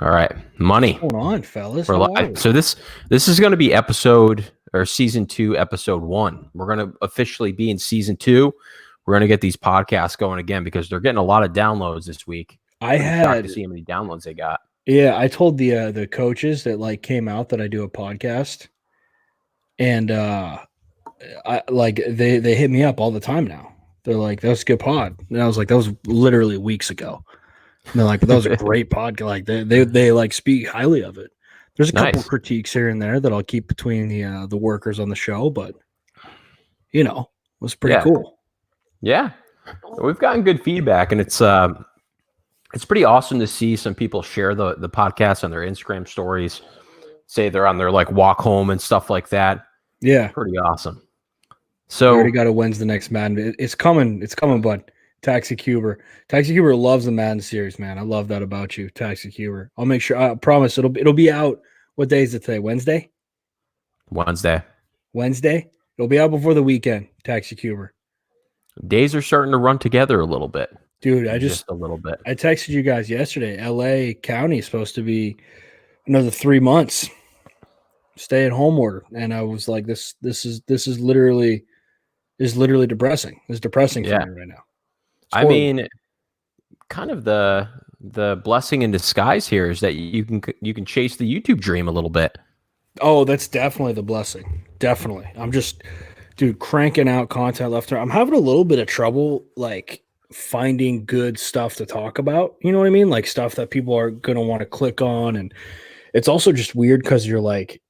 All right, money. What's going on, fellas? We're How are live. we? So this is going to be episode or season 2, episode 1. We're going to officially be in season 2. We're going to get these podcasts going again because they're getting a lot of downloads this week. I Pretty shocked to had, see how many downloads they got. yeah, I told the coaches that like came out that I do a podcast, and I like they hit me up all the time now. They're like, "That was a good pod," and I was like, "That was literally weeks ago." And they're like, "But that was a great podcast." Like they like speak highly of it. There's a couple Nice. critiques here and there that I'll keep between the workers on the show, but it was pretty cool. Yeah, we've gotten good feedback, and it's pretty awesome to see some people share the podcast on their Instagram stories. Say they're on their like walk home and stuff like that. Yeah, Pretty awesome. we So already got to when's the next Madden. It's coming. It's coming, bud. Taxi Cuber. Taxi Cuber loves the Madden series, man. I love that about you, Taxi Cuber. I'll make sure. I promise it'll be out. What day is it today? Wednesday. Wednesday. It'll be out before the weekend. Taxi Cuber. days are starting to run together a little bit. Dude, Just a little bit. I texted you guys yesterday. LA County is supposed to be another 3 months stay at home order, and I was like, this is literally depressing. It's depressing for me right now. I mean, kind of the blessing in disguise here is that you can chase the YouTube dream a little bit. Oh, that's definitely the blessing. Definitely. I'm just, dude, cranking out content left and right. I'm having a little bit of trouble, like, finding good stuff to talk about. You know what I mean? Like, stuff that people are going to want to click on. And it's also just weird because you're like,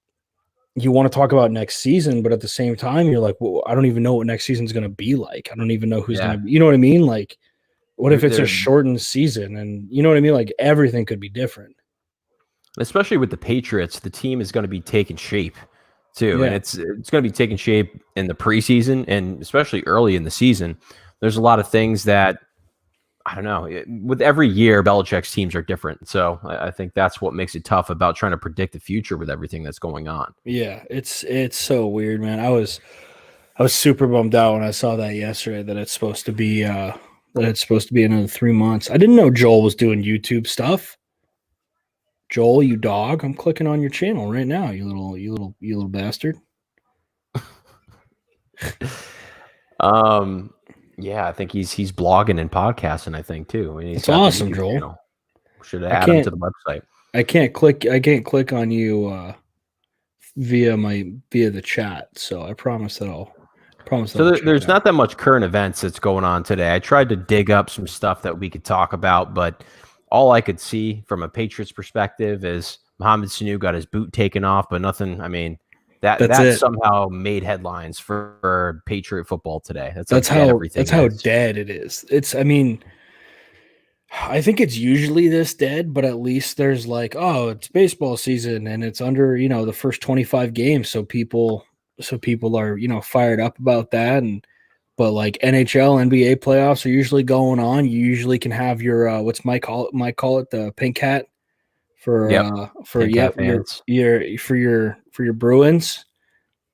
you want to talk about next season, but at the same time, you're like, well, I don't even know what next season's going to be like. I don't even know who's going to be, you know what I mean? Like, what if it's a shortened season? And you know what I mean? Like, everything could be different. Especially with the Patriots, the team is going to be taking shape too. Yeah. And it's going to be taking shape in the preseason and especially early in the season. There's a lot of things that, I don't know, with every year, Belichick's teams are different. So I think that's what makes it tough about trying to predict the future with everything that's going on. Yeah, it's so weird, man. I was super bummed out when I saw that yesterday that it's supposed to be another 3 months. I didn't know Joel was doing YouTube stuff. Joel, you dog! I'm clicking on your channel right now. You little bastard. Yeah, I think he's blogging and podcasting. I think too. It's awesome, Joel. Should have added him to the website. I can't click on you via the chat. So I promise that I'll. So there's not that much current events that's going on today. I tried to dig up some stuff that we could talk about, but all I could see from a Patriots perspective is Mohamed Sanu got his boot taken off, but nothing. I mean, that somehow made headlines for Patriot football today. That's how dead it is. I mean, I think it's usually this dead, but at least there's like, oh, it's baseball season and it's under, the first 25 games. So people are, fired up about that. But like NHL, NBA playoffs are usually going on. You usually can have your, what's Mike call it the pink hat for your Bruins.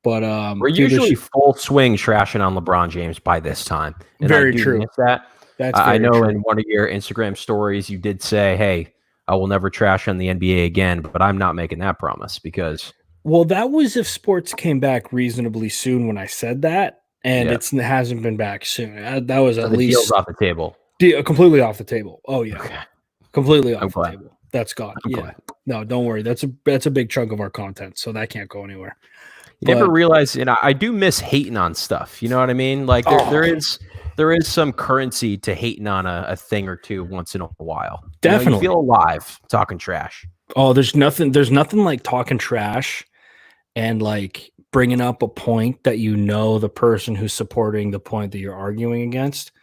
But we're usually full swing trashing on LeBron James by this time. And very true. I know in one of your Instagram stories you did say, "Hey, I will never trash on the NBA again," but I'm not making that promise because. Well, that was if sports came back reasonably soon when I said that, and it hasn't been back soon. That was at least deal's off the table. Completely off the table. Oh yeah, okay. Completely off the table. That's gone. Glad. No, don't worry. That's a big chunk of our content, so that can't go anywhere. You never realize, I do miss hating on stuff. You know what I mean? Like there is some currency to hating on a thing or two once in a while. Definitely, you feel alive talking trash. Oh, there's nothing like talking trash and like bringing up a point that the person who's supporting the point that you're arguing against,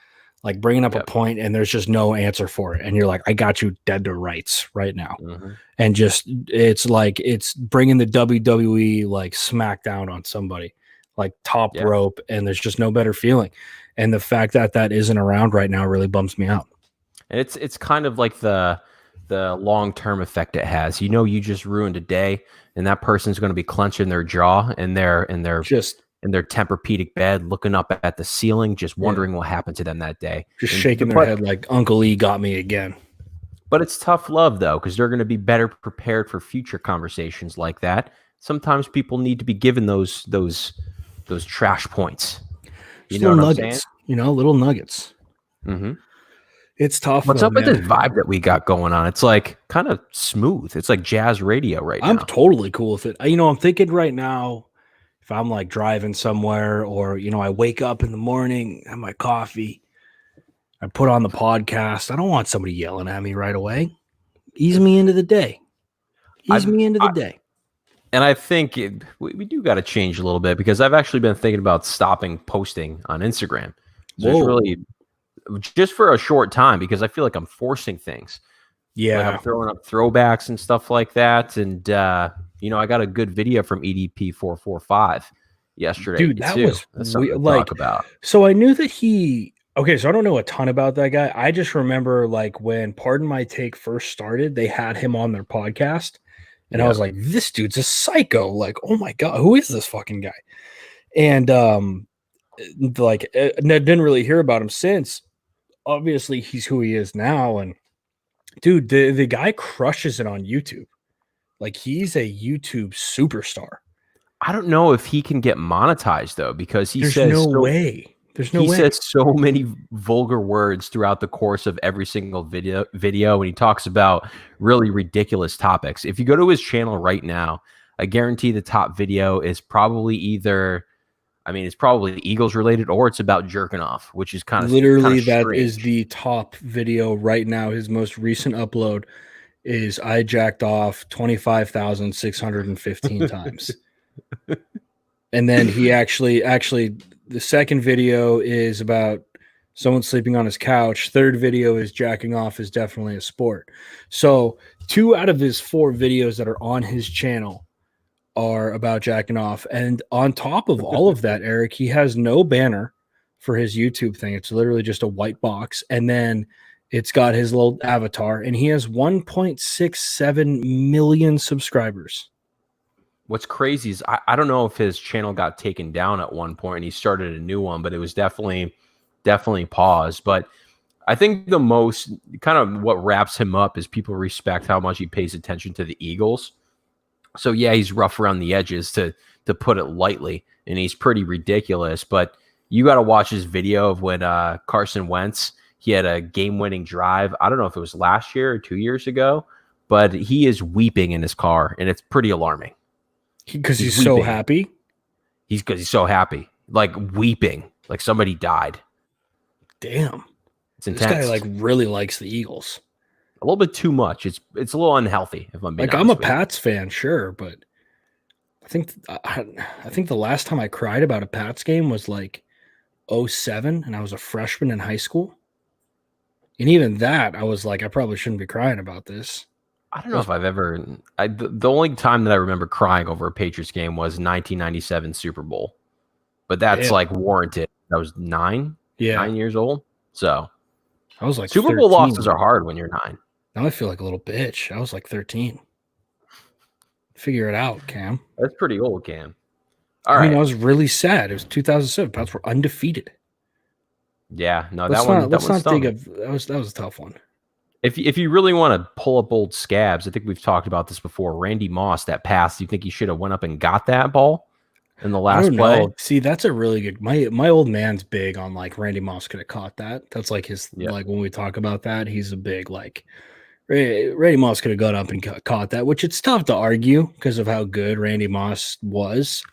like bringing up a point and there's just no answer for it. And you're like, I got you dead to rights right now. Mm-hmm. And just, it's like, it's bringing the WWE like smackdown on somebody, like top rope. And there's just no better feeling. And the fact that isn't around right now really bums me out. And it's kind of like the long-term effect it has. You just ruined a day and that person's going to be clenching their jaw and they're just in their Tempur-Pedic bed, looking up at the ceiling, just wondering what happened to them that day. Just shaking their head like Uncle E got me again. But it's tough love though, because they're going to be better prepared for future conversations like that. Sometimes people need to be given those trash points. You Just know little what I'm saying? nuggets, little nuggets. Mm-hmm. It's tough What's though, up with this man. vibe that we got going on? It's like kind of smooth. It's like jazz radio right I'm now. totally cool with it. I'm thinking right now, if I'm like driving somewhere or, I wake up in the morning, have my coffee, I put on the podcast. I don't want somebody yelling at me right away. Ease me into the day. Ease me into the day. And I think we do got to change a little bit because I've actually been thinking about stopping posting on Instagram. So it's really just for a short time because I feel like I'm forcing things. Yeah. Like I'm throwing up throwbacks and stuff like that. And, I got a good video from EDP 445 yesterday. Dude, that too. was That's something to like, talk about. So I knew that so I don't know a ton about that guy. I just remember like when Pardon My Take first started, they had him on their podcast. And I was like, this dude's a psycho. Like, oh my God, who is this fucking guy? And didn't really hear about him since. Obviously, he's who he is now. And dude, the guy crushes it on YouTube. Like, he's a YouTube superstar. I don't know if he can get monetized though, because There's no way. He says so many vulgar words throughout the course of every single video, and he talks about really ridiculous topics. If you go to his channel right now, I guarantee the top video is probably it's probably Eagles related or it's about jerking off, which is kind of literally that is the top video right now. His most recent upload is I jacked off 25,615 times. And then he actually the second video is about someone sleeping on his couch. Third video is jacking off is definitely a sport. So 2 out of his 4 videos that are on his channel are about jacking off. And on top of all of that, Eric, he has no banner for his YouTube thing. It's literally just a white box. And then it's got his little avatar. And he has 1.67 million subscribers. What's crazy is I don't know if his channel got taken down at one point and he started a new one, but it was definitely paused. But I think the most kind of what wraps him up is people respect how much he pays attention to the Eagles. So yeah, he's rough around the edges to put it lightly, and he's pretty ridiculous. But you got to watch his video of when Carson Wentz, he had a game-winning drive. I don't know if it was last year or 2 years ago, but he is weeping in his car, and it's pretty alarming. Because he's so happy? Because he's so happy. Like weeping. Like somebody died. Damn. It's intense. This guy like really likes the Eagles. A little bit too much. It's a little unhealthy, if I'm being honest. I'm a Pats fan, sure, but I think the last time I cried about a Pats game was like 2007, and I was a freshman in high school. And even that, I was like, I probably shouldn't be crying about this. I don't know if I've ever. The only time that I remember crying over a Patriots game was 1997 Super Bowl, but that's like warranted. I was 9 years old. So I was like Super 13. Bowl losses are hard when you're 9. Now I feel like a little bitch. I was like 13. Figure it out, Cam. That's pretty old, Cam. All right. I was really sad. It was 2007. Pats were undefeated. Yeah, no, Let's that not think of that was a tough one. If you really want to pull up old scabs, I think we've talked about this before. Randy Moss, that pass, do you think he should have went up and got that ball in the last play? Know. See, that's a really good. My old man's big on like Randy Moss could have caught that. That's like his like when we talk about that, he's a big like Randy Moss could have gone up and caught that, which it's tough to argue because of how good Randy Moss was.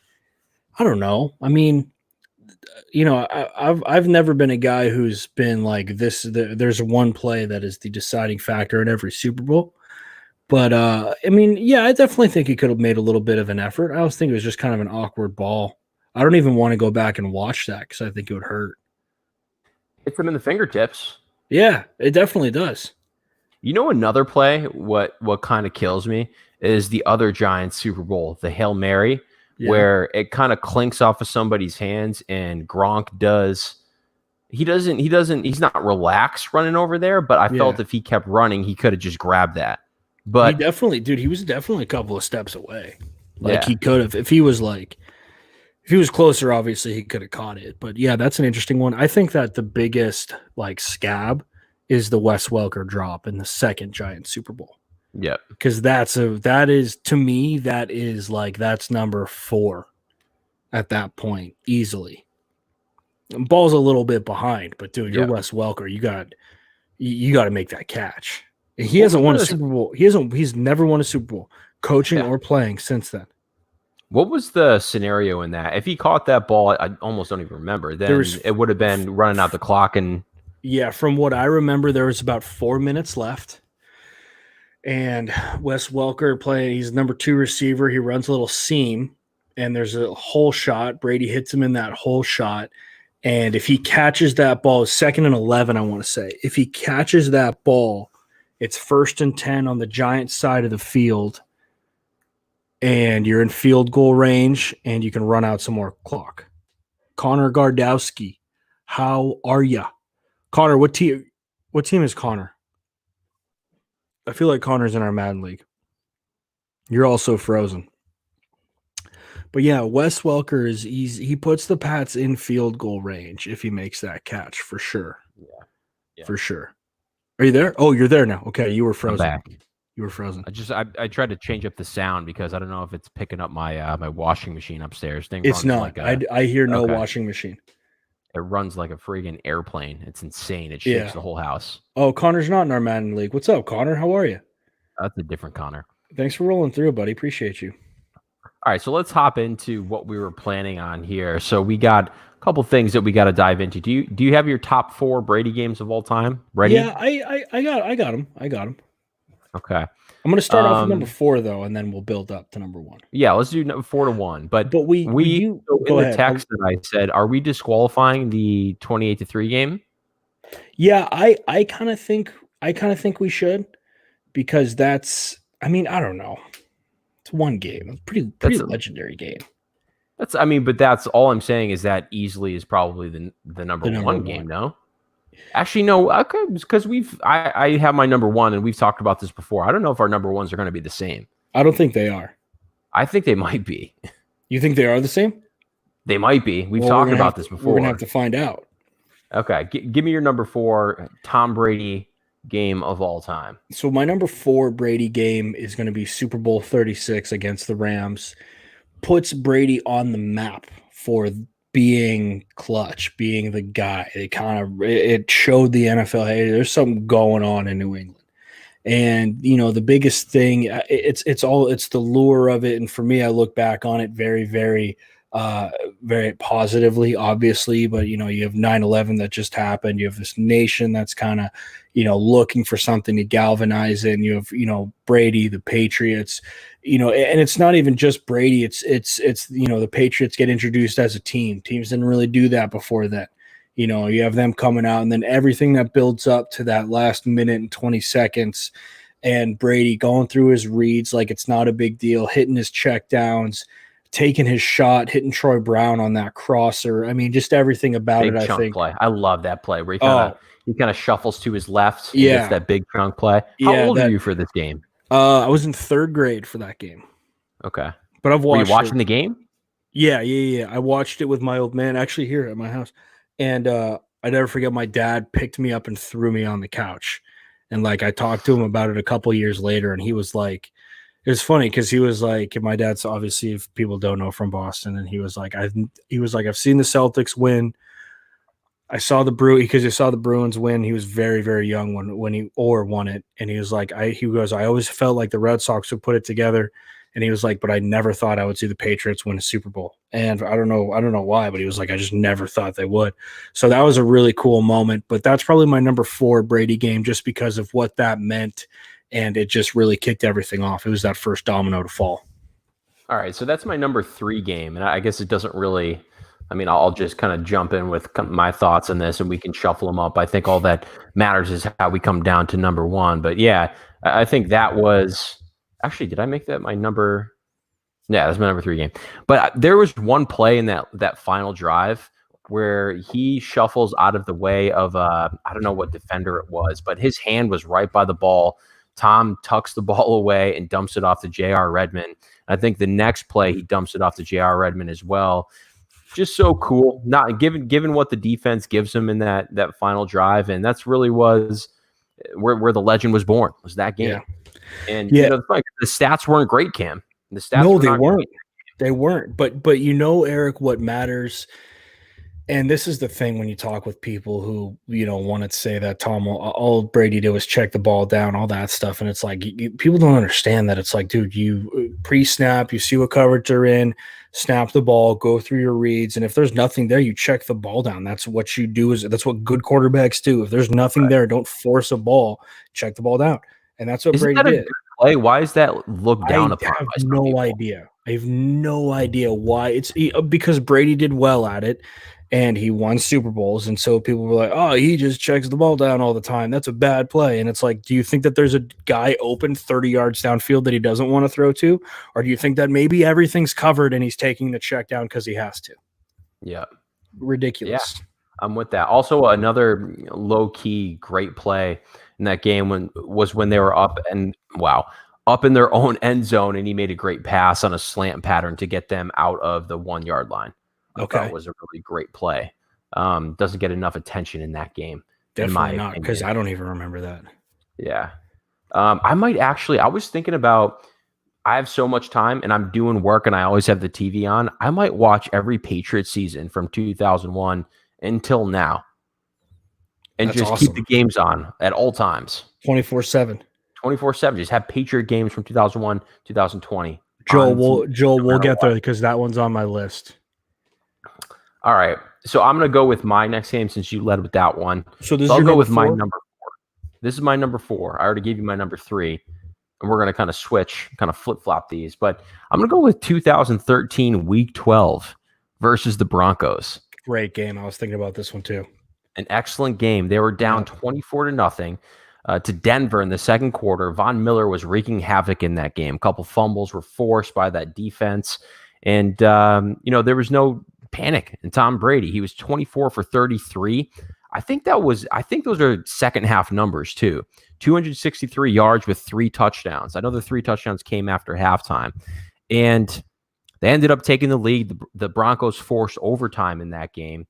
I don't know. I mean, I've never been a guy who's been like this. There's one play that is the deciding factor in every Super Bowl. But I mean, yeah, I definitely think he could have made a little bit of an effort. I always think it was just kind of an awkward ball. I don't even want to go back and watch that because I think it would hurt. Hits him in the fingertips. Yeah, it definitely does. You know, another play, what kind of kills me is the other Giants Super Bowl, the Hail Mary. Yeah. Where it kind of clinks off of somebody's hands and Gronk he's not relaxed running over there, but I felt if he kept running, he could have just grabbed that. But he was definitely a couple of steps away. Like he could have, if he was closer, obviously he could have caught it. But yeah, that's an interesting one. I think that the biggest like scab is the Wes Welker drop in the second Giants Super Bowl. Yeah. Because that's number 4 at that point, easily. Ball's a little bit behind, but dude, you're Wes Welker. You got to make that catch. He hasn't won a Super Bowl. He's never won a Super Bowl, coaching or playing since then. What was the scenario in that? If he caught that ball, I almost don't even remember. Then it would have been running out the clock. And yeah, from what I remember, there was about 4 minutes left. And Wes Welker playing, he's number 2 receiver. He runs a little seam, and there's a hole shot. Brady hits him in that hole shot. And if he catches that ball, 2nd and 11, I want to say. If he catches that ball, it's 1st and 10 on the Giants side of the field. And you're in field goal range, and you can run out some more clock. Connor Gardowski, how are ya? Connor, what team is Connor? I feel like Connor's in our Madden League. You're also frozen. But yeah, Wes Welker he puts the Pats in field goal range if he makes that catch, for sure. Yeah. For sure. Are you there? Oh, you're there now. Okay, you were frozen. I'm back. You were frozen. I tried to change up the sound because I don't know if it's picking up my my washing machine upstairs. It's not. I hear no washing machine. It runs like a friggin' airplane. It's insane. It shakes the whole house. Oh, Connor's not in our Madden League. What's up, Connor? How are you? That's a different Connor. Thanks for rolling through, buddy. Appreciate you. All right, so let's hop into what we were planning on here. So we got a couple things that we got to dive into. Do you have your top 4 Brady games of all time ready? Yeah, I got them. Okay. I'm going to start off with number 4 though, and then we'll build up to number 1. Yeah, let's do 4 to 1. But we in the text that I said, are we disqualifying the 28-3 game? Yeah, I kind of think we should, because that's, I don't know. It's one game. It's pretty legendary game. But that's all I'm saying is that easily is probably the number one game, no? Actually, no, okay, because I have my number 1, and we've talked about this before. I don't know if our number 1s are going to be the same. I don't think they are. I think they might be. You think they are the same? They might be. We've talked about this before. We're going to have to find out. Okay, give me your number 4 Tom Brady game of all time. So my number 4 Brady game is going to be Super Bowl 36 against the Rams. Puts Brady on the map for being clutch, being the guy. It showed the NFL, hey, there's something going on in New England. And the biggest thing, it's the lure of it. And for me, I look back on it very, very very positively, obviously, but you have 9/11 that just happened. You have this nation that's kind of, looking for something to galvanize in. You have, Brady, the Patriots, and it's not even just Brady. It's the Patriots get introduced as a team. Teams didn't really do that before then. You have them coming out, and then everything that builds up to that last minute and 20 seconds, and Brady going through his reads like it's not a big deal, hitting his check downs, taking his shot, hitting Troy Brown on that crosser. Just everything about big it. Chunk I think play. I love that play where he kind of shuffles to his left. And gets that big chunk play. How old are you for this game? I was in 3rd grade for that game. Okay, but I've watched. Were you watching the game? Yeah. I watched it with my old man actually here at my house, and I never forget. My dad picked me up and threw me on the couch, and I talked to him about it a couple years later, and he was like. It was funny because he was like, my dad's obviously, if people don't know, from Boston, and he was like, I've seen the Celtics win. I saw the Bruins win. He was very, very young when he won it, and he was like, I always felt like the Red Sox would put it together, and he was like, but I never thought I would see the Patriots win a Super Bowl, and I don't know why, but he was like, I just never thought they would. So that was a really cool moment, but that's probably my number 4 Brady game just because of what that meant. And it just really kicked everything off. It was that first domino to fall. All right, so that's my number 3 game. And I guess it doesn't really I'll just kind of jump in with my thoughts on this, and we can shuffle them up. I think all that matters is how we come down to number 1. But yeah, I think that was – actually, did I make that my number – yeah, that's my number 3 game. But there was one play in that final drive where he shuffles out of the way of I don't know what defender it was, but his hand was right by the ball. Tom tucks the ball away and dumps it off to J.R. Redmond. I think the next play he dumps it off to J.R. Redmond as well. Just so cool. Not given what the defense gives him in that final drive, and that's really was where the legend was born, was that game. Yeah. And Yeah. the stats weren't great, Cam. The stats No, were they not weren't. great. They weren't. But Eric, what matters, and this is the thing when you talk with people who, want to say that all Brady did was check the ball down, all that stuff. And it's like, people don't understand that. It's like, dude, you pre-snap, you see what coverage they're in, snap the ball, go through your reads. And if there's nothing there, you check the ball down. That's what you do. That's what good quarterbacks do. If there's nothing there, don't force a ball, check the ball down. And that's what Isn't Brady that a did. good play? Why is that looked down upon? I have by some no people? idea. I have no idea why. It's because Brady did well at it, and he won Super Bowls, and so people were like, "Oh, he just checks the ball down all the time. That's a bad play." And it's like, do you think that there's a guy open 30 yards downfield that he doesn't want to throw to, or do you think that maybe everything's covered and he's taking the check down because he has to? Yeah, Ridiculous. Yeah, I'm with that. Also, another low key great play in that game was when they were up in their own end zone, and he made a great pass on a slant pattern to get them out of the 1 yard line. I thought was a really great play. Doesn't get enough attention in that game. Definitely not, because I don't even remember that. Yeah. I was thinking about, I have so much time and I'm doing work and I always have the TV on. I might watch every Patriots season from 2001 until now and That's just awesome. keep the games on at all times. 24/7. 24/7. Just have Patriot games from 2001, 2020. Joel, we'll get there because that one's on my list. All right. So I'm going to go with my next game since you led with that one. So I'll go with my number 4. This is my number 4. I already gave you my number 3. And we're going to kind of switch, kind of flip-flop these. But I'm going to go with 2013 Week 12 versus the Broncos. Great game. I was thinking about this one too. An excellent game. They were down 24-0 to Denver in the second quarter. Von Miller was wreaking havoc in that game. A couple fumbles were forced by that defense. And, there was no panic in Tom Brady. He was 24 for 33. I think those are second half numbers too. 263 yards with 3 touchdowns. I know the 3 touchdowns came after halftime. And they ended up taking the lead. The Broncos forced overtime in that game.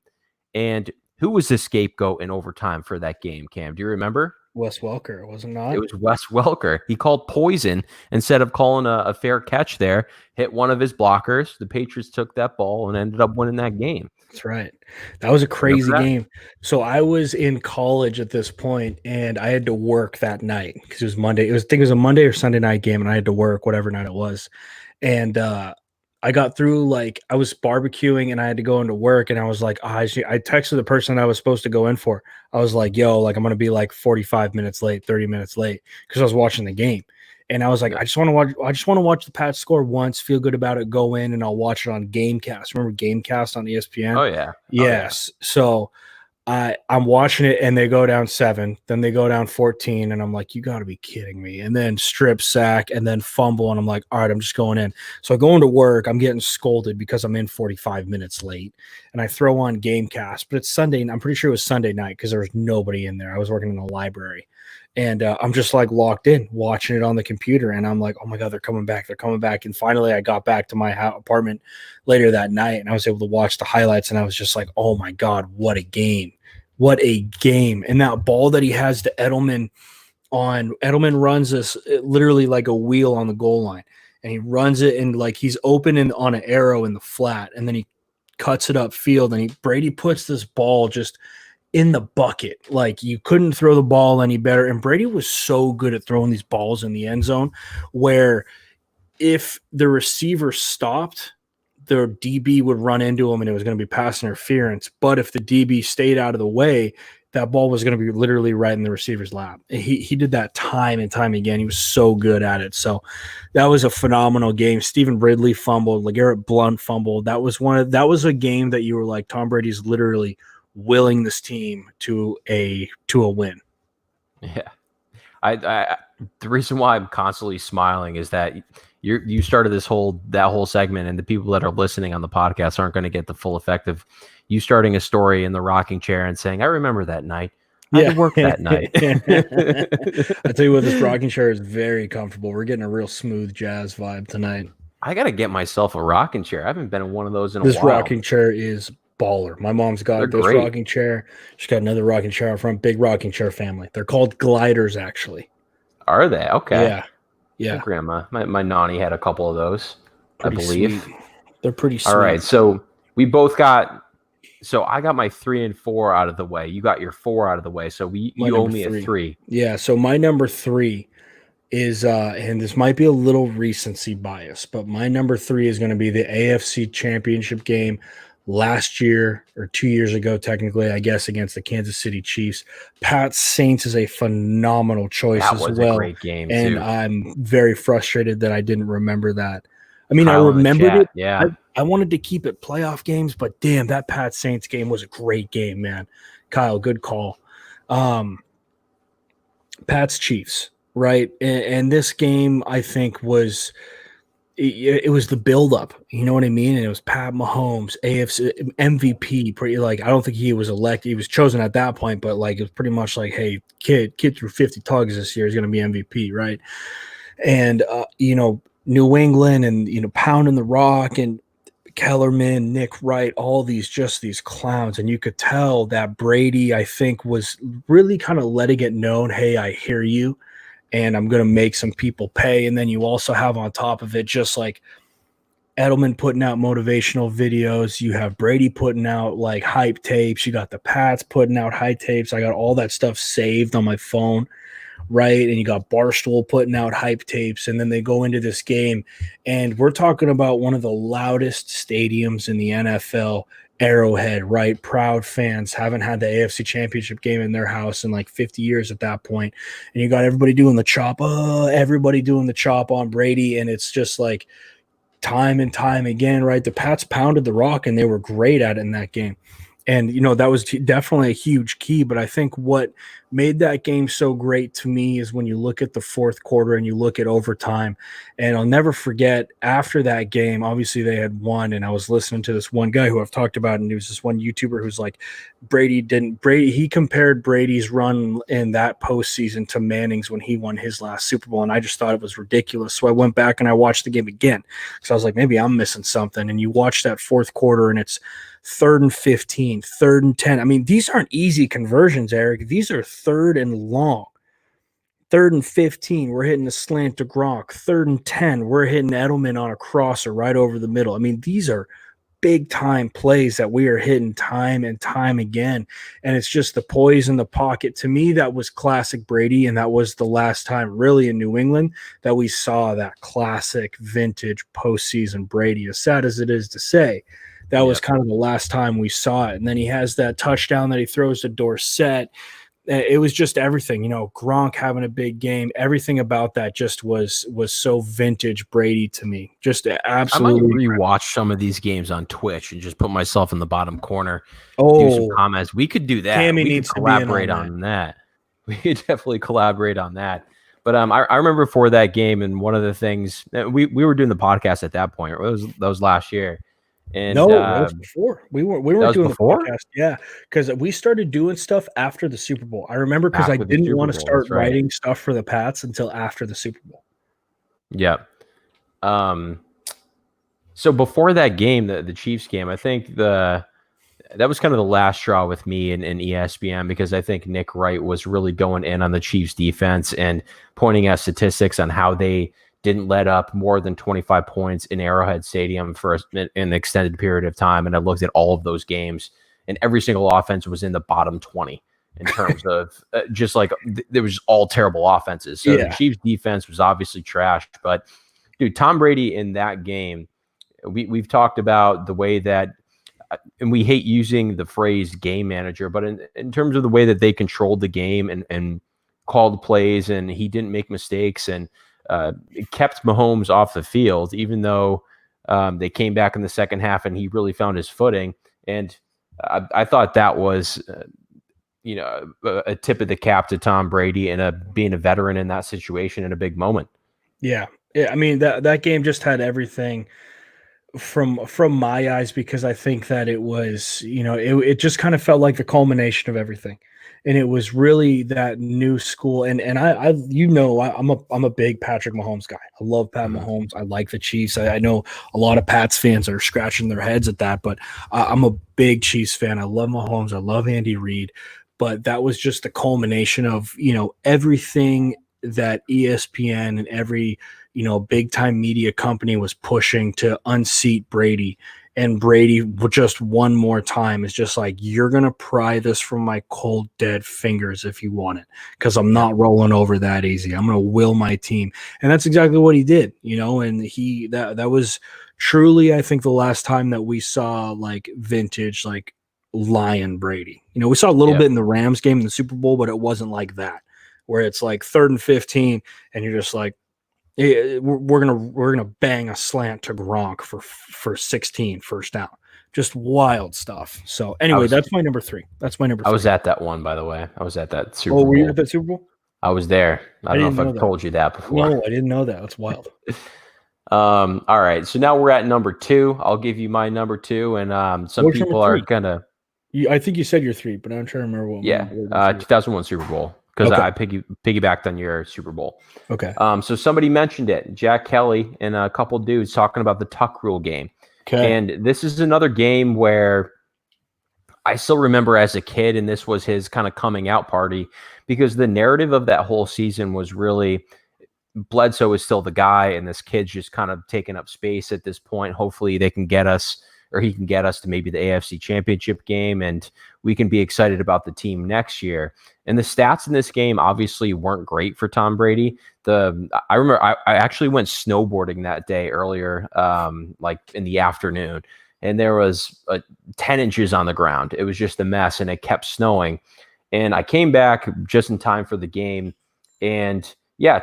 And who was the scapegoat in overtime for that game, Cam? Do you remember? Wes Welker, was it not? It was Wes Welker. He called poison instead of calling a fair catch there, hit one of his blockers. The Patriots took that ball and ended up winning that game. That's right. That was a crazy game. So I was in college at this point, and I had to work that night because it was Monday. I think it was a Monday or Sunday night game, and I had to work whatever night it was. And I got through, I was barbecuing and I had to go into work, and I was like, I texted the person I was supposed to go in for. I was like, yo, I'm going to be 45 minutes late, 30 minutes late, because I was watching the game. And I was like, I just want to watch the Pats score once, feel good about it, go in, and I'll watch it on Gamecast. Remember Gamecast on ESPN? Oh, yeah. Yes. So I'm watching it, and they go down 7, then they go down 14, and I'm like, you got to be kidding me. And then strip sack, and then fumble, and I'm like, all right, I'm just going in. So I go into work. I'm getting scolded because I'm in 45 minutes late, and I throw on Gamecast. But it's Sunday. I'm pretty sure it was Sunday night because there was nobody in there. I was working in the library. And I'm just locked in, watching it on the computer. And I'm like, oh my God, they're coming back. They're coming back. And finally, I got back to my apartment later that night, and I was able to watch the highlights. And I was just like, oh my God, what a game. What a game. And that ball that he has to Edelman runs this literally like a wheel on the goal line. And he runs it, and he's open on an arrow in the flat. And then he cuts it upfield, and Brady puts this ball just in the bucket. You couldn't throw the ball any better. And Brady was so good at throwing these balls in the end zone where if the receiver stopped, the DB would run into him and it was going to be pass interference. But if the DB stayed out of the way, that ball was going to be literally right in the receiver's lap. He did that time and time again. He was so good at it. So that was a phenomenal game. Stephen Ridley fumbled. LeGarrette Blount fumbled. That was a game that you were like, Tom Brady's literally willing this team to a win. Yeah. I the reason why I'm constantly smiling is that you started that whole segment, and the people that are listening on the podcast aren't going to get the full effect of you starting a story in the rocking chair and saying, I remember that night. I had to work that night. I tell you what, this rocking chair is very comfortable. We're getting a real smooth jazz vibe tonight. I got to get myself a rocking chair. I haven't been in one of those in a while. This rocking chair is baller. My mom's They're got this great. rocking chair. She's got another rocking chair out front. Big rocking chair family. They're called gliders, actually. Are they? Okay. Yeah, My yeah. grandma, my nanny had a couple of those, I Pretty believe. sweet. They're pretty sweet. All right, so we both got. So I got my 3 and 4 out of the way. You got your 4 out of the way. So My you owe number me a 3. 3. Yeah, so my number 3 is and this might be a little recency bias, but my number 3 is going to be the AFC Championship game last year or 2 years ago, technically, I guess, against the Kansas City Chiefs. Pat Saints is a phenomenal choice That as was a well, great game and too. I'm very frustrated that I didn't remember that. I mean, I Kyle in the remembered chat, it. yeah. I wanted to keep it playoff games, but damn, that Pat Saints game was a great game, man. Kyle, good call. Pat's Chiefs, right? And this game, I think, was it was the buildup. You know what I mean? And it was Pat Mahomes, AFC MVP. Pretty like I don't think he was elected. He was chosen at that point, but like it was pretty much like, hey, kid threw 50 tugs this year. He's going to be MVP, right? And New England and pounding the rock and Kellerman, Nick Wright, all these clowns. And you could tell that Brady, I think, was really kind of letting it known, hey, I hear you, and I'm going to make some people pay. And then you also have on top of it, just like Edelman putting out motivational videos. You have Brady putting out like hype tapes. You got the Pats putting out hype tapes. I got all that stuff saved on my phone. Right. And you got Barstool putting out hype tapes. And then they go into this game. And we're talking about one of the loudest stadiums in the NFL, Arrowhead, right? Proud fans haven't had the AFC Championship game in their house in like 50 years at that point. And you got everybody doing the chop, on Brady. And it's just like time and time again, right? The Pats pounded the rock and they were great at it in that game. And, that was definitely a huge key. But I think what made that game so great to me is when you look at the fourth quarter and you look at overtime. And I'll never forget after that game, obviously they had won. And I was listening to this one guy who I've talked about. And he was this one YouTuber who's like, he compared Brady's run in that postseason to Manning's when he won his last Super Bowl. And I just thought it was ridiculous. So I went back and I watched the game again. So I was like, maybe I'm missing something. And you watch that fourth quarter and it's 3rd and 15, 3rd and 10. I mean, these aren't easy conversions, Eric. These are 3rd and long. 3rd and 15, we're hitting a slant to Gronk. 3rd and 10, we're hitting Edelman on a crosser right over the middle. I mean, these are big time plays that we are hitting time and time again. And it's just the poise in the pocket. To me, that was classic Brady. And that was the last time really in New England that we saw that classic vintage postseason Brady, as sad as it is to say. That was kind of the last time we saw it. And then he has that touchdown that he throws to Dorsett. It was just everything, Gronk having a big game. Everything about that just was so vintage Brady to me. Just absolutely. I might rewatch some of these games on Twitch and just put myself in the bottom corner. Oh, do some comments. We could do that. Cammy We needs could to be in collaborate on that. We could definitely collaborate on that. But I remember for that game, and one of the things we were doing the podcast at that point. That was last year. And no, that was before. We weren't doing before? the podcast. Yeah, because we started doing stuff after the Super Bowl. I remember because I didn't want to start writing stuff for the Pats until after the Super Bowl. Yeah. So before that game, the Chiefs game, I think that was kind of the last straw with me and ESPN, because I think Nick Wright was really going in on the Chiefs defense and pointing out statistics on how they didn't let up more than 25 points in Arrowhead Stadium for an extended period of time. And I looked at all of those games, and every single offense was in the bottom 20 in terms of just like there was all terrible offenses. So the Chiefs defense was obviously trashed. But dude, Tom Brady in that game, we've talked about the way that, and we hate using the phrase game manager, but in terms of the way that they controlled the game and called plays, and he didn't make mistakes, and it kept Mahomes off the field, even though they came back in the second half and he really found his footing. And I thought that was, a tip of the cap to Tom Brady and being a veteran in that situation in a big moment. Yeah. I mean, that game just had everything from my eyes, because I think that it was, it just kind of felt like the culmination of everything. and it was really that new school. And I'm a big Patrick Mahomes guy. I love Pat Mahomes. I like the Chiefs. I know a lot of Pats fans are scratching their heads at that, but I'm a big Chiefs fan. I love Mahomes. I love Andy Reid. But that was just the culmination of, everything that ESPN and every, big time media company was pushing to unseat Brady. And Brady, just one more time, is just like, you're going to pry this from my cold, dead fingers if you want it, because I'm not rolling over that easy. I'm going to will my team. And that's exactly what he did, and that was truly, I think, the last time that we saw like vintage, like Lion Brady. We saw a little bit in the Rams game in the Super Bowl, but it wasn't like that, where it's like 3rd and 15, and you're just like, hey, we're gonna bang a slant to Gronk for 16 first down. Just wild stuff. So anyway, that's my number 3. That's my number 3. I was at that one, by the way. I was at that Super Bowl. Oh, were you at that Super Bowl? I was there. I don't know if I've told you that before. No, I didn't know that. That's wild. All right. So now we're at number 2. I'll give you my number 2, and some What's people are gonna. I think you said your 3, but I'm trying to remember what. 2001 Super Bowl, because I piggybacked on your Super Bowl. Okay. So somebody mentioned it, Jack Kelly and a couple dudes talking about the tuck rule game. Okay. And this is another game where I still remember as a kid, and this was his kind of coming out party, because the narrative of that whole season was really Bledsoe is still the guy, and this kid's just kind of taking up space at this point. Hopefully they can get us, or he can get us to maybe the AFC Championship game, and we can be excited about the team next year. And the stats in this game obviously weren't great for Tom Brady. I remember I actually went snowboarding that day earlier, like in the afternoon, and there was 10 inches on the ground. It was just a mess, and it kept snowing. And I came back just in time for the game, and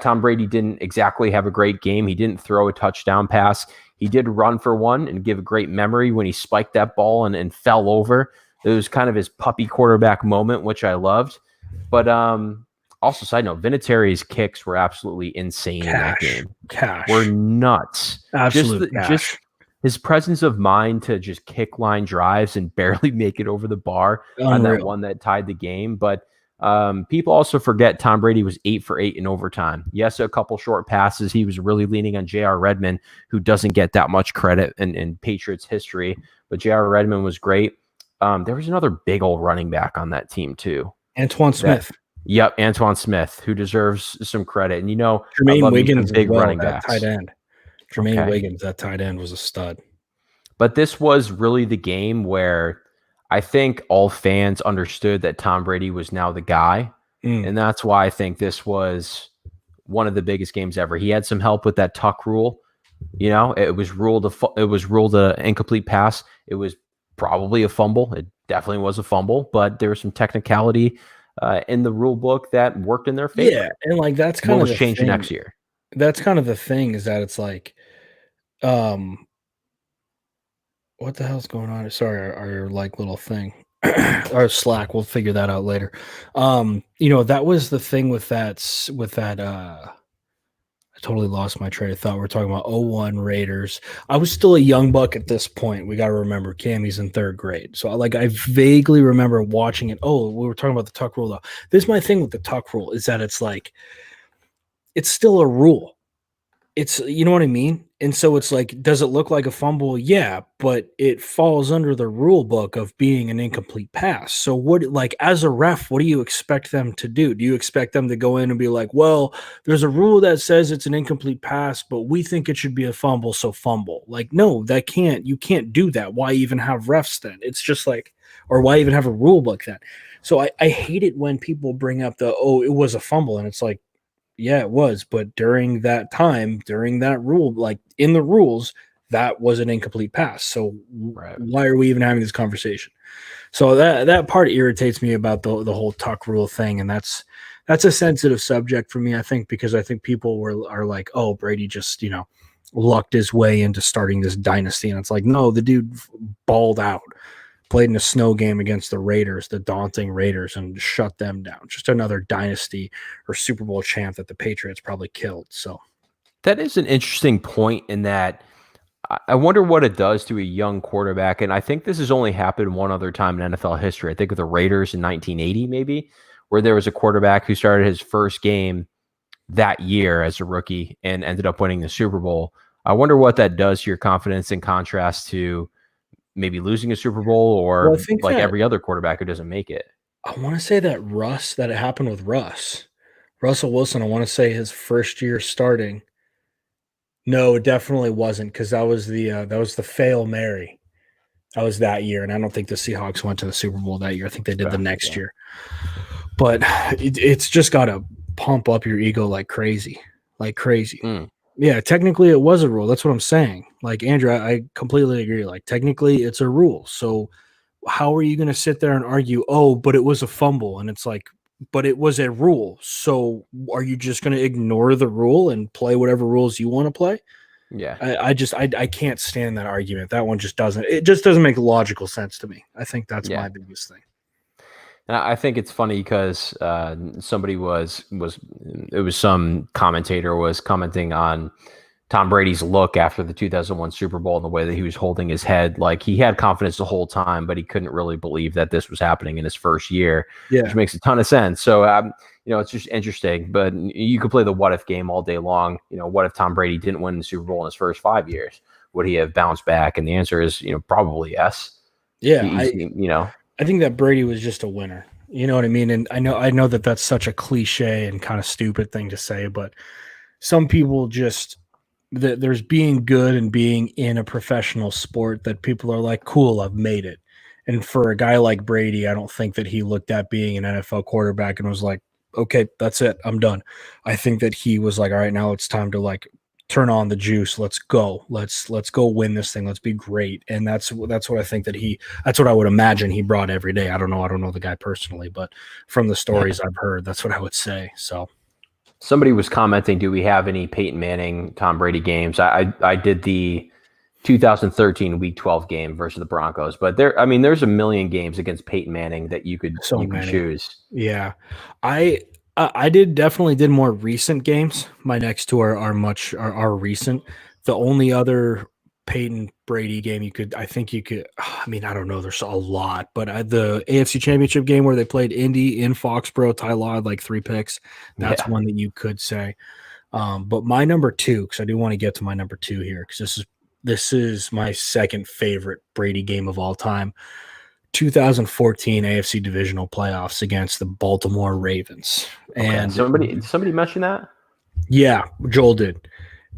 Tom Brady didn't exactly have a great game. He didn't throw a touchdown pass. He did run for one and give a great memory when he spiked that ball and fell over. It was kind of his puppy quarterback moment, which I loved. But also, side note, Vinatieri's kicks were absolutely insane in that game. Were nuts. Absolute just his presence of mind to just kick line drives and barely make it over the bar on that one that tied the game. But people also forget Tom Brady was 8 for 8 in overtime. Yes, a couple short passes. He was really leaning on J.R. Redmond, who doesn't get that much credit in Patriots history. But J.R. Redmond was great. There was another big old running back on that team too. Antoine Smith. Antoine Smith, who deserves some credit. And Jermaine Wiggins, big running backs. Tight end. Jermaine Wiggins, that tight end, was a stud. But this was really the game where I think all fans understood that Tom Brady was now the guy. And that's why I think this was one of the biggest games ever. He had some help with that tuck rule. It was ruled an incomplete pass. It was probably a fumble. It definitely was a fumble, but there was some technicality in the rule book that worked in their favor. Yeah, and like that's kind of changed next year. That's kind of the thing, is that it's like, what the hell's going on? Sorry, our like little thing, our Slack. We'll figure that out later. That was the thing with that. I totally lost my train of thought. We're talking about 01 Raiders. I was still a young buck at this point. We got to remember Cammy's in 3rd grade. So I vaguely remember watching it. Oh, we were talking about the tuck rule though. This is my thing with the tuck rule, is that it's like, it's still a rule. It's, you know what I mean? And so it's like, does it look like a fumble? Yeah, but it falls under the rule book of being an incomplete pass. So as a ref, what do you expect them to do? Do you expect them to go in and be like, well, there's a rule that says it's an incomplete pass, but we think it should be a fumble, so fumble? Like, no, you can't do that. Why even have refs then? It's just like, or why even have a rule book then? So I hate it when people bring up it was a fumble, and it's like, yeah, it was. But during that time, during that rule, like in the rules, that was an incomplete pass. So why are we even having this conversation? So that part irritates me about the whole tuck rule thing. And that's a sensitive subject for me, I think, because I think people are like, oh, Brady just, lucked his way into starting this dynasty. And it's like, no, the dude balled out. Played in a snow game against the Raiders, the daunting Raiders, and shut them down. Just another dynasty or Super Bowl champ that the Patriots probably killed. So that is an interesting point, in that I wonder what it does to a young quarterback. And I think this has only happened one other time in NFL history. I think of the Raiders in 1980, maybe, where there was a quarterback who started his first game that year as a rookie and ended up winning the Super Bowl. I wonder what that does to your confidence in contrast to maybe losing a Super Bowl or Well, I think like that every other quarterback who doesn't make it. I want to say that it happened with Russell Wilson. I want to say his first year starting. No, it definitely wasn't, because that was the fail Mary. That was that year, and I don't think the Seahawks went to the Super Bowl that year. I think they did the next year. But it's just got to pump up your ego like crazy, like crazy. Yeah, technically it was a rule. That's what I'm saying. Like, Andrew, I completely agree. Like, technically it's a rule. So how are you going to sit there and argue, oh, but it was a fumble? And it's like, but it was a rule. So are you just going to ignore the rule and play whatever rules you want to play? Yeah. I can't stand that argument. That one just doesn't make logical sense to me. I think that's my biggest thing. And I think it's funny because somebody some commentator was commenting on Tom Brady's look after the 2001 Super Bowl and the way that he was holding his head. Like, he had confidence the whole time, but he couldn't really believe that this was happening in his first year, which makes a ton of sense. So, it's just interesting, but you could play the what if game all day long. What if Tom Brady didn't win the Super Bowl in his first 5 years? Would he have bounced back? And the answer is, probably yes. Yeah. I think that Brady was just a winner. You know what I mean? And I know that that's such a cliche and kind of stupid thing to say, but some people just there's being good and being in a professional sport that people are like, cool, I've made it. And for a guy like Brady, I don't think that he looked at being an NFL quarterback and was like, okay, that's it, I'm done. I think that he was like, all right, now it's time to like turn on the juice. Let's go. Let's go win this thing. Let's be great. And that's what I think that that's what I would imagine he brought every day. I don't know the guy personally, but from the stories I've heard, that's what I would say. So somebody was commenting, do we have any Peyton Manning, Tom Brady games? I did the 2013 Week 12 game versus the Broncos, but there's a million games against Peyton Manning that you could choose. Yeah. I definitely did more recent games. My next two are recent. The only other Peyton Brady game I don't know, there's a lot, but the AFC Championship game where they played Indy in Foxborough, Ty Law had like 3 picks. That's one that you could say. But my number 2, because I do want to get to my number 2 here, because this is my second favorite Brady game of all time. 2014 AFC Divisional playoffs against the Baltimore Ravens. Okay. And somebody mentioned that? Yeah, Joel did.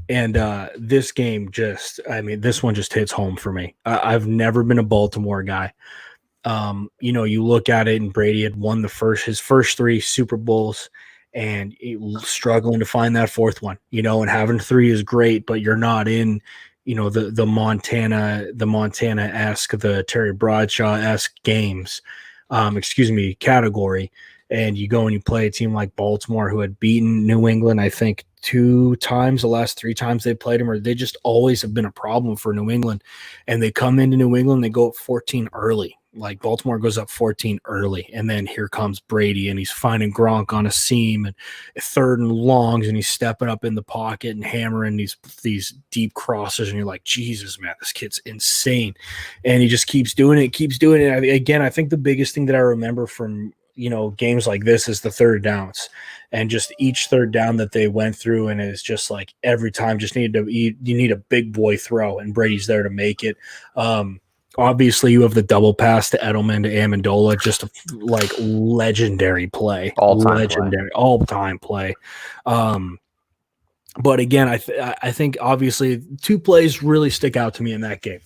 And this game this one just hits home for me. I've never been a Baltimore guy. You look at it, and Brady had won his first 3 Super Bowls, and struggling to find that 4th one, and having 3 is great, but you're not in the Montana-esque, the Terry Bradshaw-esque games, category. And you go and you play a team like Baltimore, who had beaten New England, I think 2 times, the last 3 times they played them, or they just always have been a problem for New England. And they come into New England, they go up 14 early. Like, Baltimore goes up 14 early, and then here comes Brady, and he's finding Gronk on a seam and 3rd and longs, and he's stepping up in the pocket and hammering these deep crosses, and you're like, Jesus, man, this kid's insane. And he just keeps doing it. Again, I think the biggest thing that I remember from games like this is the 3rd downs, and just each 3rd down that they went through, and it's just like every time you need a big boy throw, and Brady's there to make it. Obviously, you have the double pass to Edelman to Amendola, just a legendary play, all-time play. But again, I think obviously 2 plays really stick out to me in that game.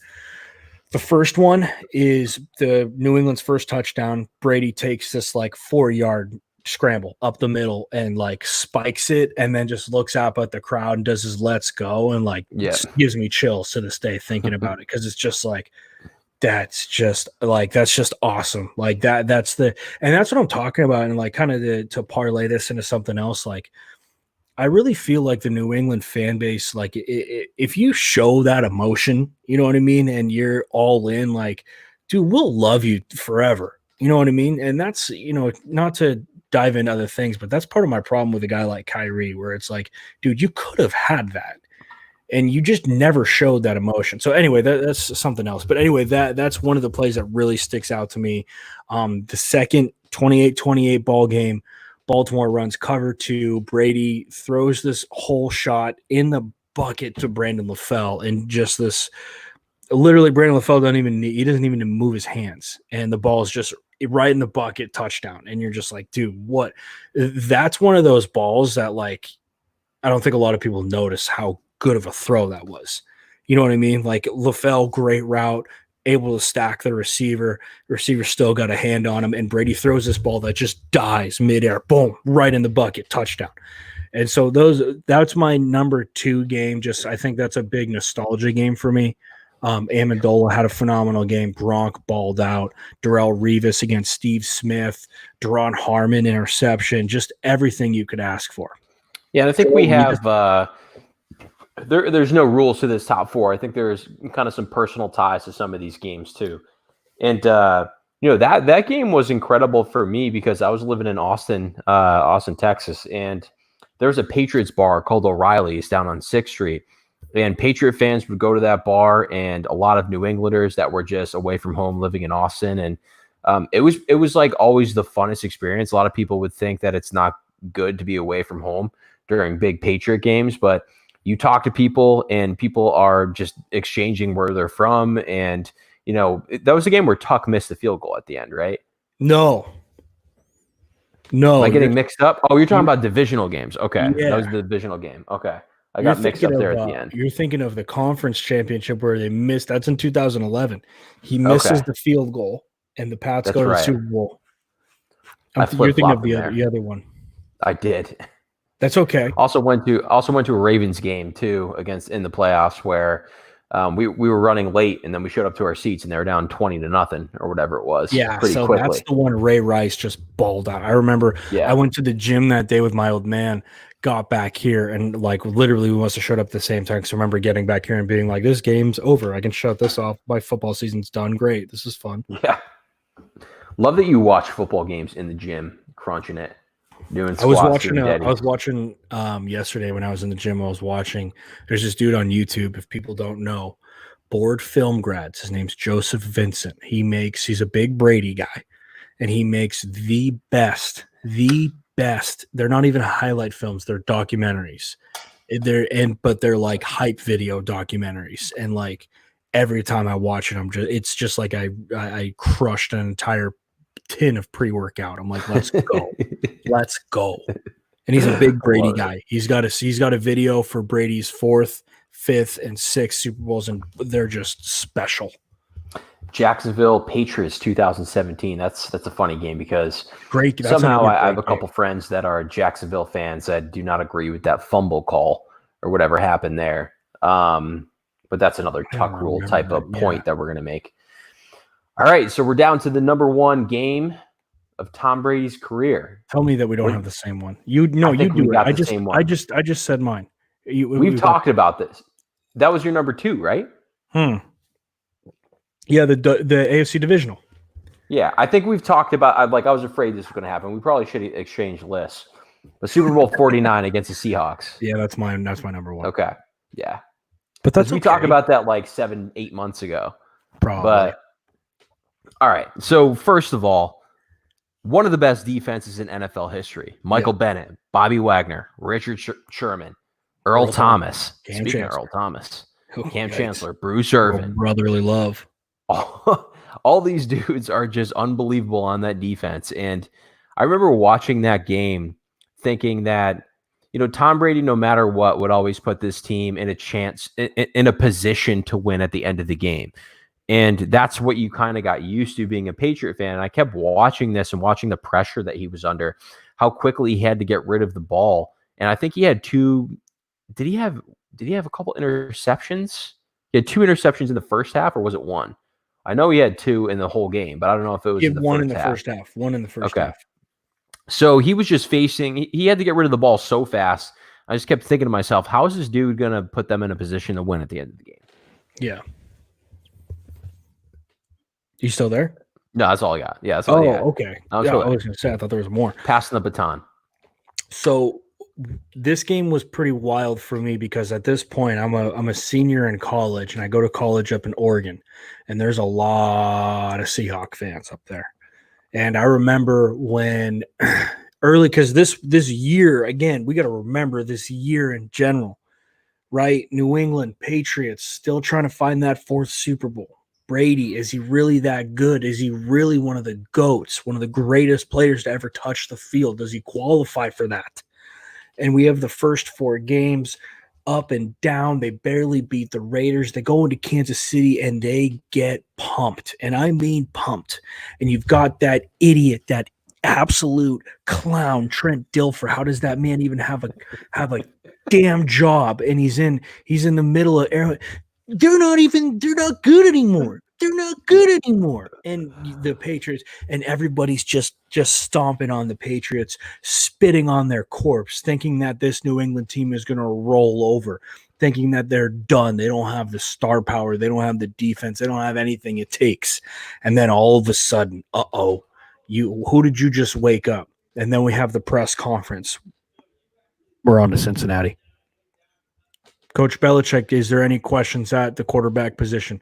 The first one is the New England's first touchdown. Brady takes this 4-yard scramble up the middle and spikes it, and then just looks up at the crowd and does his let's go, and gives me chills to this day thinking about it, because it's just that's just awesome. That's what I'm talking about. And kind of to parlay this into something else, I really feel like the New England fan base, if you show that emotion, you know what I mean, and you're all in, dude, we'll love you forever. You know what I mean? And that's, not to dive into other things, but that's part of my problem with a guy like Kyrie, where it's dude, you could have had that, and you just never showed that emotion. So anyway, that's something else. But anyway, that's one of the plays that really sticks out to me. The second 28-28 ball game. Baltimore runs cover 2. Brady throws this whole shot in the bucket to Brandon LaFell, and just this literally Brandon LaFell doesn't even need to move his hands, and the ball is just right in the bucket, touchdown. And you're just like, dude, what? That's one of those balls that, like, I don't think a lot of people notice how good of a throw that was. You know what I mean? Like, LaFell, great route, able to stack the receiver. The receiver still got a hand on him, and Brady throws this ball that just dies midair, boom, right in the bucket, touchdown. And so that's my number 2 game. Just, I think that's a big nostalgia game for me. Amendola had a phenomenal game. Gronk balled out. Darrelle Revis against Steve Smith. Daron Harmon interception. Just everything you could ask for. Yeah, and I think we have there's no rules to this top 4. I think there's kind of some personal ties to some of these games too. And that game was incredible for me because I was living in Austin, Texas, and there was a Patriots bar called O'Reilly's down on 6th Street. And Patriot fans would go to that bar, and a lot of New Englanders that were just away from home living in Austin. And it was like always the funnest experience. A lot of people would think that it's not good to be away from home during big Patriot games, but you talk to people and people are just exchanging where they're from. And, that was a game where Tuck missed the field goal at the end, right? No. Am I getting mixed up? Oh, you're talking about divisional games. Okay. Yeah. That was the divisional game. Okay. I got mixed up there at the end. You're thinking of the conference championship where they missed. That's in 2011. He misses the field goal, and the Pats go to the Super Bowl. You're thinking of the other one. I did. That's okay. Also went to a Ravens game too in the playoffs where we were running late, and then we showed up to our seats and they were down 20-0 or whatever it was. Yeah, so quickly. That's the one Ray Rice just balled out. I remember I went to the gym that day with my old man, got back here, and like literally we must have showed up at the same time. So I remember getting back here and being like, this game's over. I can shut this off. My football season's done. Great. This is fun. Yeah. Love that you watch football games in the gym, crunching it. Doing squats. I was watching yesterday when I was in the gym. There's this dude on YouTube, if people don't know, Board Film Grads. His name's Joseph Vincent. He's a big Brady guy, and he makes the best. They're not even highlight films, they're documentaries. But they're like hype video documentaries. And like every time I watch it, it's just like I crushed an entire tin of pre-workout. I'm like, let's go. Let's go. And he's a big Brady guy. He's got a video for Brady's 4th, 5th, and 6th Super Bowls, and they're just special. Jacksonville Patriots 2017. That's a funny game because great. Somehow I have a couple friends that are Jacksonville fans that do not agree with that fumble call or whatever happened there. But that's another Tuck rule type of point that we're going to make. All right, so we're down to the number 1 game of Tom Brady's career. Tell me that we don't have the same one. You do it. I just said mine. We've talked about this. That was your number 2, right? Yeah, the AFC Divisional. Yeah, I think we've talked about. I was afraid this was going to happen. We probably should exchange lists. The Super Bowl 49 against the Seahawks. Yeah, that's my number 1. Okay, yeah, but we talked about that like 7-8 months ago. Probably. But all right. So first of all, one of the best defenses in NFL history: Michael Bennett, Bobby Wagner, Richard Sherman, Earl Thomas. Speaking of Earl Thomas, Cam Chancellor, Bruce Irvin, brotherly love. All these dudes are just unbelievable on that defense. And I remember watching that game thinking that, Tom Brady, no matter what, would always put this team in a position to win at the end of the game. And that's what you kind of got used to being a Patriot fan. And I kept watching this and watching the pressure that he was under, how quickly he had to get rid of the ball. And I think he had 2. Did he have a couple interceptions? He had 2 interceptions in the first half, or was it 1? I know he had 2 in the whole game, but I don't know if it was one in the first half. One in the first half. So he was just he had to get rid of the ball so fast. I just kept thinking to myself, how is this dude going to put them in a position to win at the end of the game? Yeah. You still there? No, that's all I got. Yeah, that's all I got. Okay. I was going to say, I thought there was more. Passing the baton. So this game was pretty wild for me because at this point I'm a senior in college, and I go to college up in Oregon, and there's a lot of Seahawks fans up there. And I remember when early, because this year, again, we got to remember this year in general, right? New England Patriots still trying to find that fourth Super Bowl. Brady, is he really that good? Is he really one of the GOATs, one of the greatest players to ever touch the field? Does he qualify for that? And we have the first 4 games up and down. They barely beat the Raiders. They go into Kansas City and they get pumped. And I mean pumped. And you've got that idiot, that absolute clown, Trent Dilfer. How does that man even have a damn job? And he's in the middle of they're not good anymore. They're not good anymore. And the Patriots, and everybody's just stomping on the Patriots, spitting on their corpse, thinking that this New England team is going to roll over, thinking that they're done. They don't have the star power. They don't have the defense. They don't have anything it takes. And then all of a sudden, who did you just wake up? And then we have the press conference. We're on to Cincinnati. Coach Belichick, is there any questions at the quarterback position?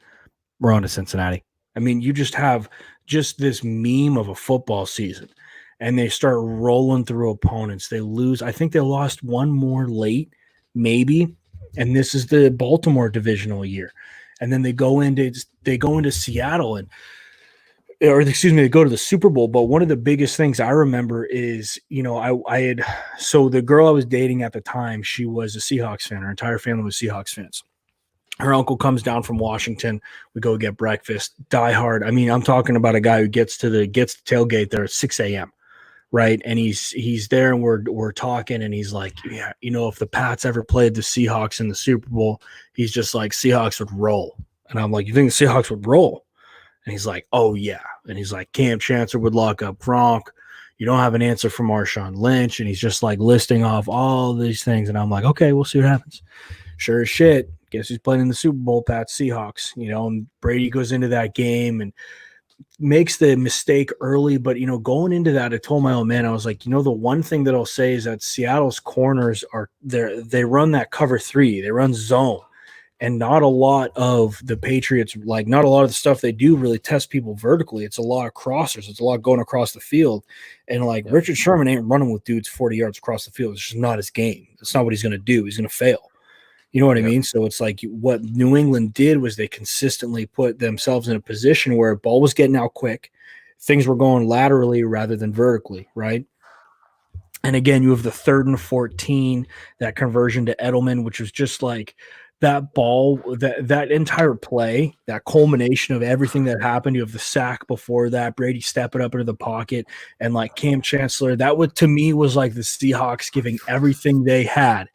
We're on to Cincinnati. I mean, you just have just this meme of a football season, and they start rolling through opponents. They lose. I think they lost one more late, maybe, and this is the Baltimore divisional year. And then they go into Seattle they go to the Super Bowl. But one of the biggest things I remember is, so the girl I was dating at the time, she was a Seahawks fan. Her entire family was Seahawks fans. Her uncle comes down from Washington. We go get breakfast. Die hard. I mean, I'm talking about a guy who gets to the tailgate there at 6 a.m. Right. And he's there and we're talking and he's like, yeah, if the Pats ever played the Seahawks in the Super Bowl, he's just like, Seahawks would roll. And I'm like, you think the Seahawks would roll? And he's like, oh, yeah. And he's like, Cam Chancellor would lock up Gronk. You don't have an answer for Marshawn Lynch. And he's just like listing off all these things. And I'm like, okay, we'll see what happens. Sure as shit. Guess who's playing in the Super Bowl? Pats Seahawks. And Brady goes into that game and makes the mistake early. But, going into that, I told my old man, I was like, the one thing that I'll say is that Seattle's corners they run that cover 3. They run zone. And not a lot of the Patriots, not a lot of the stuff they do really test people vertically. It's a lot of crossers. It's a lot going across the field. And Richard Sherman ain't running with dudes 40 yards across the field. It's just not his game. That's not what he's going to do. He's going to fail. You know what I mean? So it's like what New England did was they consistently put themselves in a position where a ball was getting out quick. Things were going laterally rather than vertically, right? And again, you have the 3rd and 14, that conversion to Edelman, which was just like – that ball, that entire play, that culmination of everything that happened. You have the sack before that, Brady stepping up into the pocket, and Cam Chancellor. That to me was like the Seahawks giving everything they had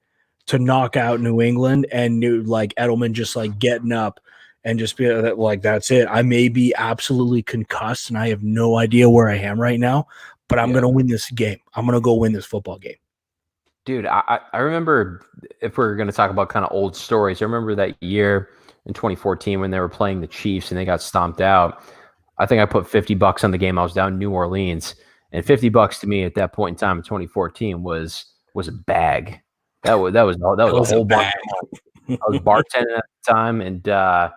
to knock out New England, and Edelman just getting up and just be like, that's it. I may be absolutely concussed, and I have no idea where I am right now, but I'm going to win this game. I'm going to go win this football game. Dude, I remember, if we're going to talk about kind of old stories, I remember that year in 2014 when they were playing the Chiefs and they got stomped out. I think I put $50 on the game. I was down in New Orleans, and $50 to me at that point in time in 2014 was a bag. That was a whole bag. I was bartending at the time, and I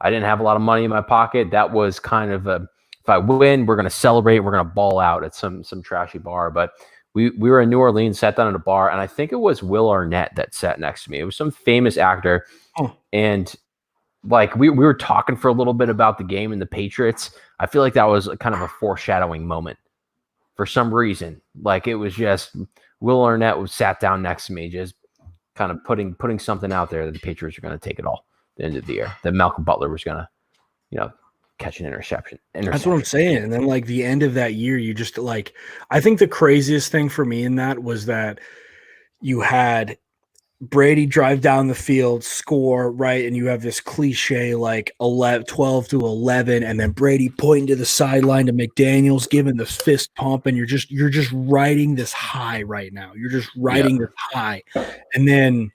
didn't have a lot of money in my pocket. That was kind of if I win, we're going to celebrate. We're going to ball out at some trashy bar, but. We were in New Orleans, sat down at a bar, and I think it was Will Arnett that sat next to me. It was some famous actor, and we were talking for a little bit about the game and the Patriots. I feel like that was kind of a foreshadowing moment for some reason. It was just Will Arnett sat down next to me, just kind of putting something out there that the Patriots are going to take it all at the end of the year. That Malcolm Butler was going to, catch an interception. That's what I'm saying. And then the end of that year, you just I think the craziest thing for me in that was that you had Brady drive down the field, score, right? And you have this cliche 12 to 11, and then Brady pointing to the sideline to McDaniels, giving the fist pump, and you're just riding this high right now. You're just riding this high. And then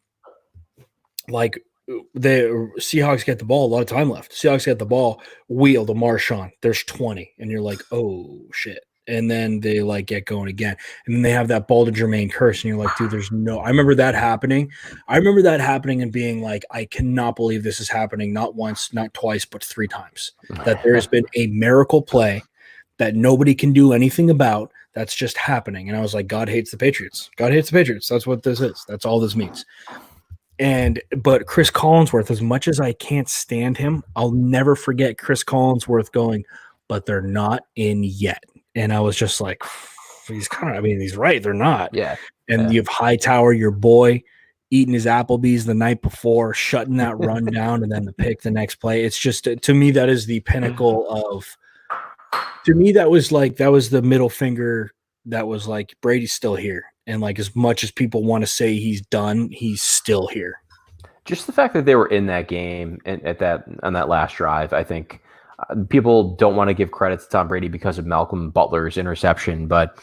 the Seahawks get the ball, a lot of time left. Seahawks get the ball, wheel to Marshawn. There's 20, and you're like, oh shit. And then they get going again, and then they have that ball to Jermaine Kearse, and you're like, dude, there's no. I remember that happening. And being like, I cannot believe this is happening. Not once, not twice, but 3 times. That there has been a miracle play that nobody can do anything about. That's just happening. And I was like, God hates the Patriots. God hates the Patriots. That's what this is. That's all this means. But Chris Collinsworth, as much as I can't stand him, I'll never forget Chris Collinsworth going, but they're not in yet. And I was just like, he's right. They're not. Yeah. And you have Hightower, your boy, eating his Applebee's the night before, shutting that run down, and then the pick the next play. It's just, to me, that is the pinnacle of, to me, that was the middle finger that was like, Brady's still here. And like, as much as people want to say he's done, he's still here. Just the fact that they were in that game on that last drive, I think people don't want to give credit to Tom Brady because of Malcolm Butler's interception. But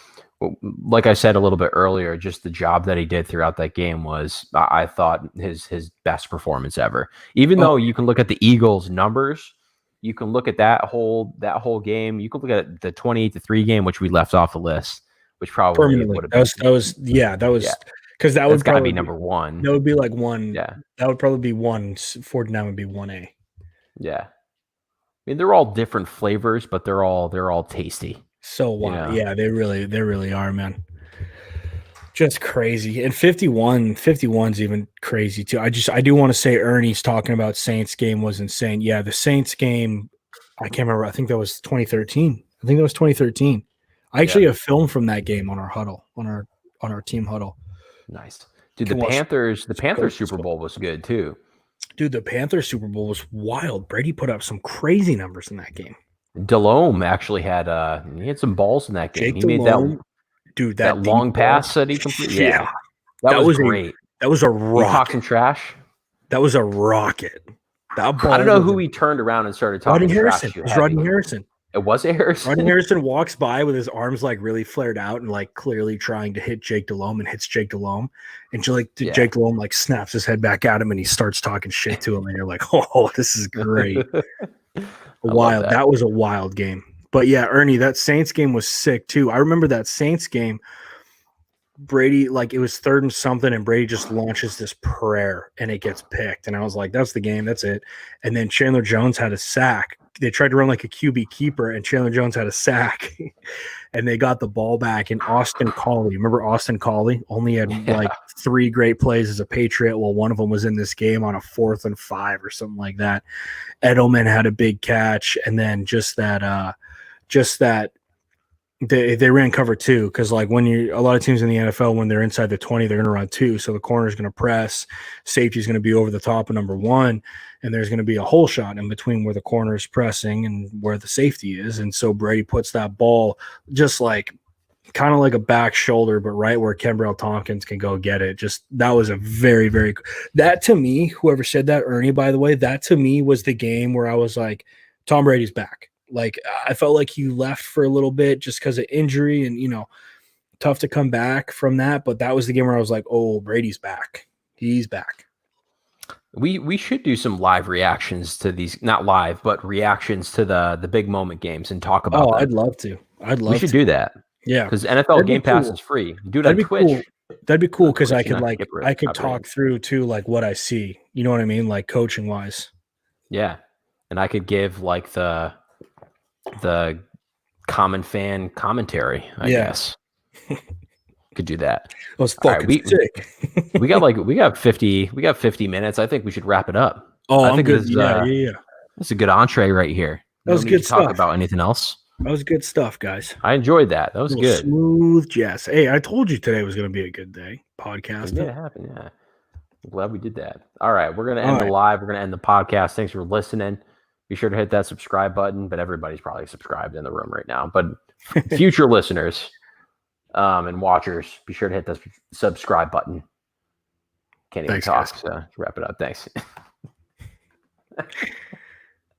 like I said a little bit earlier, just the job that he did throughout that game was, I thought, his best performance ever. Even though you can look at the Eagles' numbers, you can look at that whole game. You can look at the 28-3 game, which we left off the list. Which probably would have because that would probably be number one. That would be like one. Yeah, that would probably be 49 would be 1A. Yeah, I mean they're all different flavors, but they're all tasty. So wild, yeah, they really are, man. Just crazy. And 51's even crazy too. I do want to say Ernie's talking about Saints game was insane. Yeah, the Saints game, I can't remember. I think that was 2013. I actually have film from that game on our huddle, on our team huddle. Nice. Dude, the Panthers Super Bowl was good too. Dude, the Panthers Super Bowl was wild. Brady put up some crazy numbers in that game. Delhomme actually had some balls in that game. He made that long pass that he completed. Yeah. That was great. That was a rocket. He talked some trash. That was a rocket. That ball, I don't know who he turned around and started talking trash to. It was Rodney Harrison. It was Harrison. Rodney Harrison walks by with his arms like really flared out and like clearly trying to hit Jake Delhomme, and hits Jake Delhomme. And Jake Delhomme like snaps his head back at him and he starts talking shit to him. And you're like, oh, this is great. Wild. That was a wild game. But yeah, Ernie, that Saints game was sick too. I remember that Saints game. Brady, like, it was 3rd and something, and Brady just launches this prayer and it gets picked. And I was like, that's the game. That's it. And then Chandler Jones had a sack. They tried to run like a QB keeper, and Chandler Jones had a sack. And they got the ball back. And Austin Collie, remember Austin Collie? Only had like 3 great plays as a Patriot. Well, one of them was in this game on a 4th and 5 or something like that. Edelman had a big catch. And then just that they ran cover 2, because like when a lot of teams in the NFL, when they're inside the 20, they're going to run 2. So the corner is going to press, safety is going to be over the top of number 1, and there's going to be a hole shot in between where the corner is pressing and where the safety is. And so Brady puts that ball just like kind of like a back shoulder, but right where Kenbrell Tompkins can go get it. Just that was a very, very – that to me, whoever said that, Ernie, by the way, that to me was the game where I was like, Tom Brady's back. Like, I felt like he left for a little bit just because of injury and, tough to come back from that. But that was the game where I was like, oh, Brady's back. He's back. We should do some live reactions to these, not live, but reactions to the big moment games and talk about them. I'd love to. We should do that. Yeah. Because NFL Game Pass is free. Do it on Twitch. Cool. That'd be cool because I could talk through too, like what I see. You know what I mean? Like coaching wise. Yeah. And I could give like the common fan commentary, I guess. Could do that. That was fucking sick. we got 50 minutes. I think we should wrap it up. Oh, I think good. This is a good entree right here. That was good stuff. Talk about anything else? That was good stuff, guys. I enjoyed that. That was good. Smooth jazz. Hey, I told you today was going to be a good day. Podcasting. Yeah, it happened. Yeah. I'm glad we did that. All right. We're going to end the live. We're going to end the podcast. Thanks for listening. Be sure to hit that subscribe button, but everybody's probably subscribed in the room right now. But future listeners and watchers, be sure to hit the subscribe button. Can't even talk, so wrap it up. Thanks.